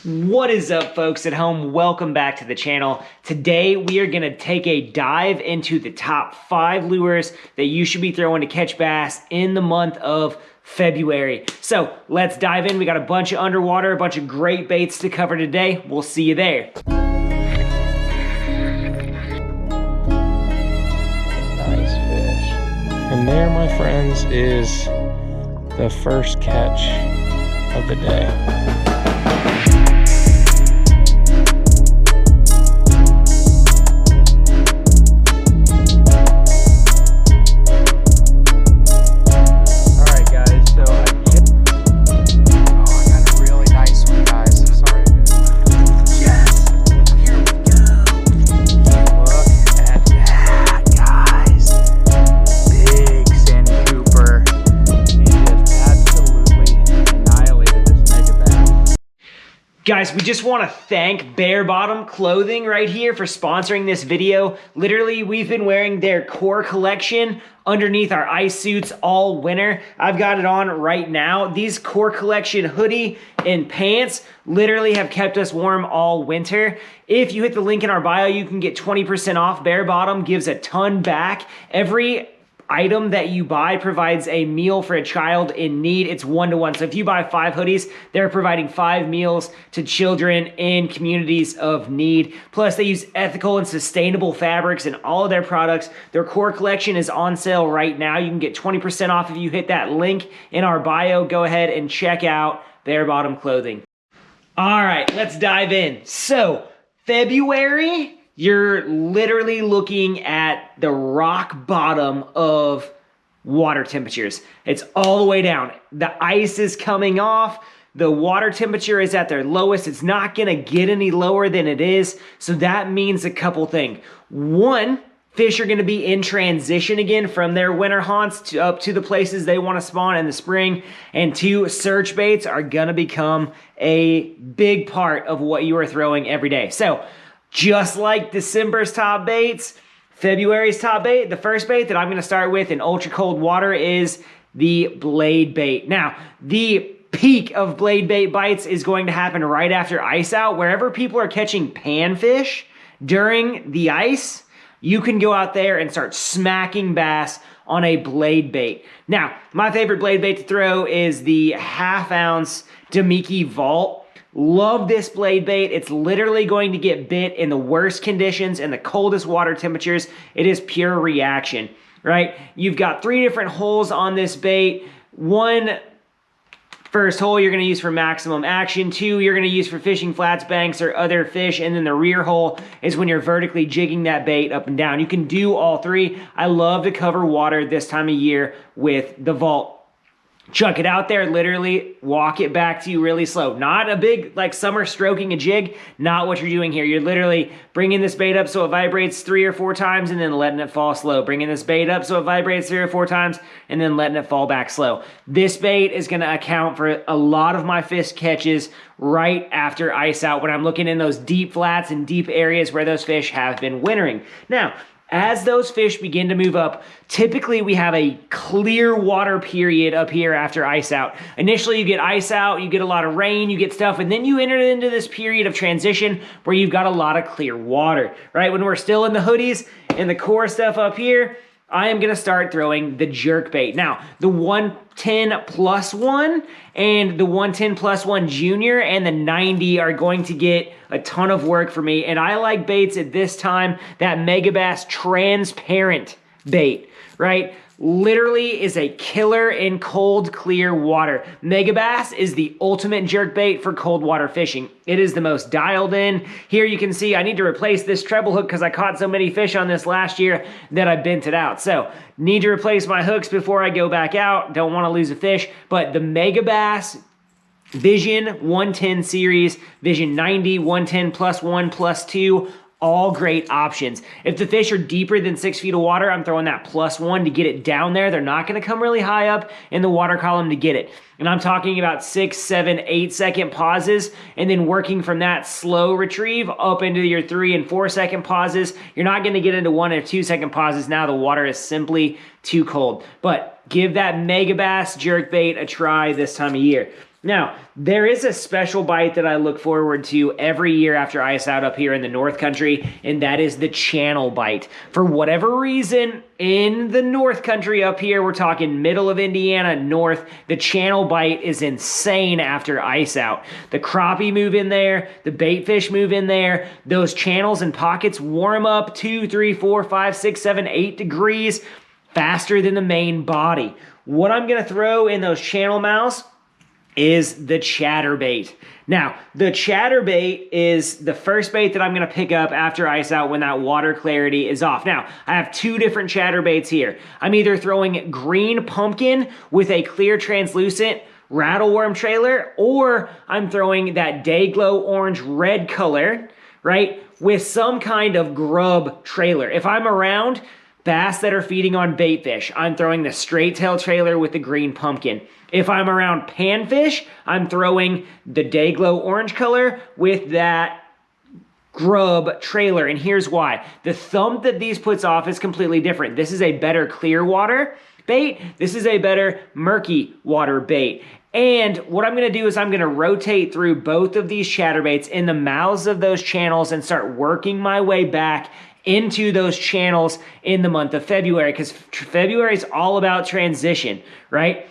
What is up, folks at home? Welcome back to the channel. Today we are going to take a dive into the top 5 lures that you should be throwing to catch bass in the month of February. So let's dive in. We got a bunch of underwater, a bunch of great baits to cover today. We'll see you there. Nice fish. And there, my friends, is the first catch of the day. Guys, we just want to thank Bare Bottom Clothing right here for sponsoring this video. Literally, we've been wearing their core collection underneath our ice suits all winter. I've got it on right now. These core collection hoodie and pants literally have kept us warm all winter. If you hit the link in our bio, you can get 20% off. Bare Bottom gives a ton back. Every item that you buy provides a meal for a child in need. It's 1-to-1. So if you buy 5 hoodies, they're providing 5 meals to children in communities of need. Plus, they use ethical and sustainable fabrics in all of their products. Their core collection is on sale right now. You can get 20% off if you hit that link in our bio. Go ahead and check out Bare Bottom Clothing. All right, let's dive in. So, February, you're literally looking at the rock bottom of water temperatures. It's all the way down. The ice is coming off. The water temperature is at their lowest. It's not going to get any lower than it is. So that means a couple things. One, fish are going to be in transition again from their winter haunts up to the places they want to spawn in the spring. And 2, search baits are going to become a big part of what you are throwing every day. So just like December's top baits, February's top bait, the first bait that I'm going to start with in ultra cold water is the blade bait. Now, the peak of blade bait bites is going to happen right after ice out. Wherever people are catching panfish during the ice, you can go out there and start smacking bass on a blade bait. Now, my favorite blade bait to throw is the 1/2 ounce Damiki Vault. Love this blade bait. It's literally going to get bit in the worst conditions and the coldest water temperatures. It is pure reaction, right? You've got 3 different holes on this bait. One first hole you're going to use for maximum action. 2 you're going to use for fishing flats, banks, or other fish. And then the rear hole is when you're vertically jigging that bait up and down. You can do all 3. I love to cover water this time of year with the Vault. Chuck it out there, literally walk it back to you really slow. Not a big, like summer stroking a jig, not what you're doing here. You're literally bringing this bait up so it vibrates 3 or 4 times and then letting it fall slow. Bringing this bait up so it vibrates 3 or 4 times and then letting it fall back slow. This bait is gonna account for a lot of my fish catches right after ice out when I'm looking in those deep flats and deep areas where those fish have been wintering. Now, as those fish begin to move up, typically we have a clear water period up here after ice out. Initially, you get ice out, you get a lot of rain, you get stuff, and then you enter into this period of transition where you've got a lot of clear water, right? When we're still in the hoodies and the core stuff up here, I am going to start throwing the jerkbait. Now, the 110+1 and the 110+1 Junior and the 90 are going to get a ton of work for me. And I like baits at this time, that Megabass transparent bait, right? Literally is a killer in cold, clear water. Megabass is the ultimate jerkbait for cold water fishing. It is the most dialed in. Here you can see I need to replace this treble hook because I caught so many fish on this last year that I bent it out. So need to replace my hooks before I go back out. Don't want to lose a fish, but the Megabass Vision 110 series, Vision 90, 110+1+2, all great options. If the fish are deeper than 6 feet of water, I'm throwing that +1 to get it down there. They're not going to come really high up in the water column to get it. And I'm talking about 6, 7, 8 second pauses and then working from that slow retrieve up into your 3 and 4 second pauses. You're not going to get into 1 or 2 second pauses now. The water is simply too cold. But give that Megabass jerkbait a try this time of year. Now, there is a special bite that I look forward to every year after ice out up here in the North Country, and that is the channel bite. For whatever reason, in the North Country up here, we're talking middle of Indiana, north, the channel bite is insane after ice out. The crappie move in there, the bait fish move in there, those channels and pockets warm up 2, 3, 4, 5, 6, 7, 8 degrees faster than the main body. What I'm gonna throw in those channel mouths is the chatterbait. Now, the chatterbait is the first bait that I'm gonna pick up after ice out when that water clarity is off. Now, I have two different chatterbaits here. I'm either throwing green pumpkin with a clear translucent rattleworm trailer, or I'm throwing that day glow orange red color, right, with some kind of grub trailer. If I'm around bass that are feeding on bait fish, I'm throwing the straight tail trailer with the green pumpkin. If I'm around panfish, I'm throwing the day glow orange color with that grub trailer. And here's why. The thump that these puts off is completely different. This is a better clear water bait. This is a better murky water bait. And what I'm gonna do is I'm gonna rotate through both of these chatterbaits in the mouths of those channels and start working my way back into those channels in the month of February, because February is all about transition, right?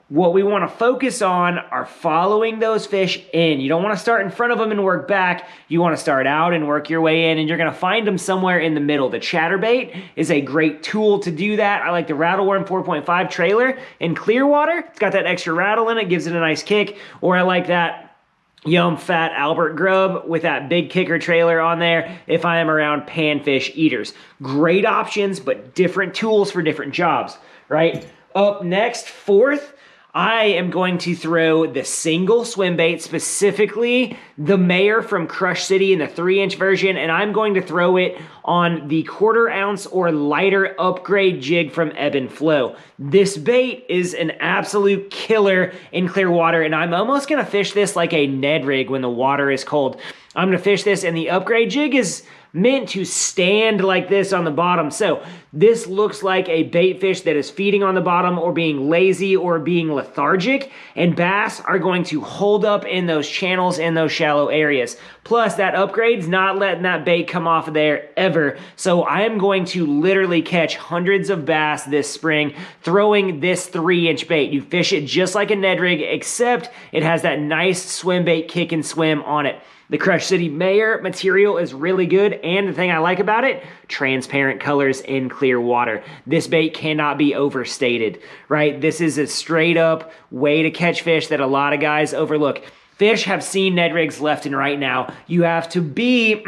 What we want to focus on are following those fish in. You don't want to start in front of them and work back. You want to start out and work your way in, and you're going to find them somewhere in the middle. The chatterbait is a great tool to do that. I like the rattleworm 4.5 trailer in clear water. It's got that extra rattle in it, gives it a nice kick. Or I like that Yum Fat Albert grub with that big kicker trailer on there if I am around panfish eaters. Great options, but different tools for different jobs, right? Up next, fourth, I am going to throw the single swim bait, specifically the Mayor from Crush City in the 3-inch version, and I'm going to throw it on the 1/4 ounce or lighter upgrade jig from Ebb N Flow. This bait is an absolute killer in clear water, and I'm almost gonna fish this like a Ned rig when the water is cold. I'm gonna fish this, and the upgrade jig is meant to stand like this on the bottom. So this looks like a bait fish that is feeding on the bottom or being lazy or being lethargic, and bass are going to hold up in those channels in those shallow areas. Plus that upgrade's not letting that bait come off of there ever. So I am going to literally catch hundreds of bass this spring throwing this 3-inch bait. You fish it just like a Ned rig, except it has that nice swim bait kick and swim on it. The Crush City Mayor material is really good, and the thing I like about it, transparent colors in clear water. This bait cannot be overstated, right? This is a straight up way to catch fish that a lot of guys overlook. Fish have seen Ned rigs left and right now. You have to be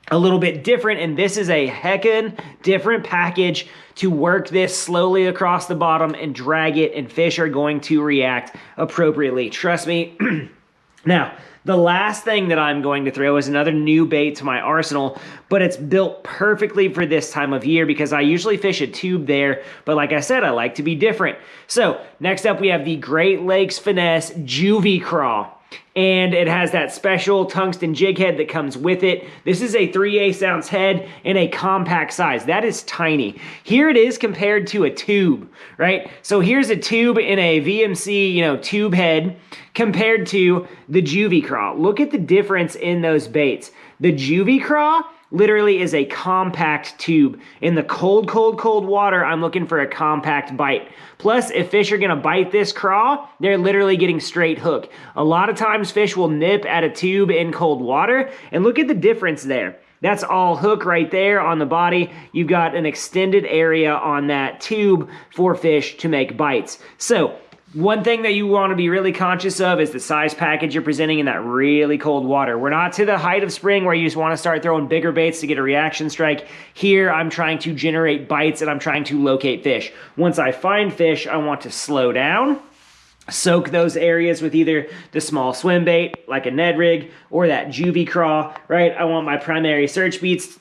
a little bit different, and this is a heckin' different package to work this slowly across the bottom and drag it, and fish are going to react appropriately. Trust me. Now, the last thing that I'm going to throw is another new bait to my arsenal, but it's built perfectly for this time of year because I usually fish a tube there, but like I said, I like to be different. So next up we have the Great Lakes Finesse Juvie Craw, and it has that special tungsten jig head that comes with it. This is a 3/8 ounce head in a compact size. That is tiny. Here it is compared to a tube, right? So here's a tube in a VMC, tube head compared to the Juvie Craw. Look at the difference in those baits. The Juvie Craw literally is a compact tube. In the cold, cold, cold water, I'm looking for a compact bite. Plus, if fish are gonna bite this craw, they're literally getting straight hook. A lot of times fish will nip at a tube in cold water, and look at the difference there. That's all hook right there on the body. You've got an extended area on that tube for fish to make bites. So, one thing that you want to be really conscious of is the size package you're presenting in that really cold water. We're not to the height of spring where you just want to start throwing bigger baits to get a reaction strike. Here, I'm trying to generate bites and I'm trying to locate fish. Once I find fish, I want to slow down, soak those areas with either the small swim bait, like a Ned rig, or that Juvie Craw, right? I want my primary search baits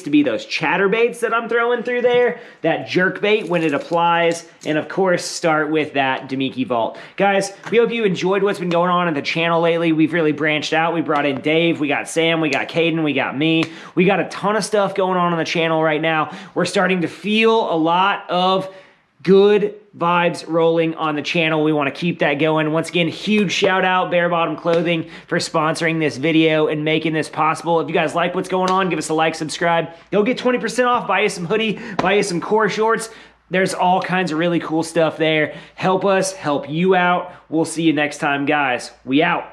to be those chatterbaits that I'm throwing through there, that jerkbait when it applies, and of course start with that Demiki Vault. Guys, we hope you enjoyed what's been going on the channel lately. We've really branched out. We brought in Dave, we got Sam, we got Caden, we got me. We got a ton of stuff going on the channel right now. We're starting to feel a lot of good vibes rolling on the channel. We want to keep that going. Once again, huge shout out Bare Bottom Clothing for sponsoring this video and making this possible. If you guys like what's going on, give us a like, subscribe. Go get 20% off, buy you some hoodie, buy you some core shorts. There's all kinds of really cool stuff there. Help us, help you out. We'll see you next time, guys. We out.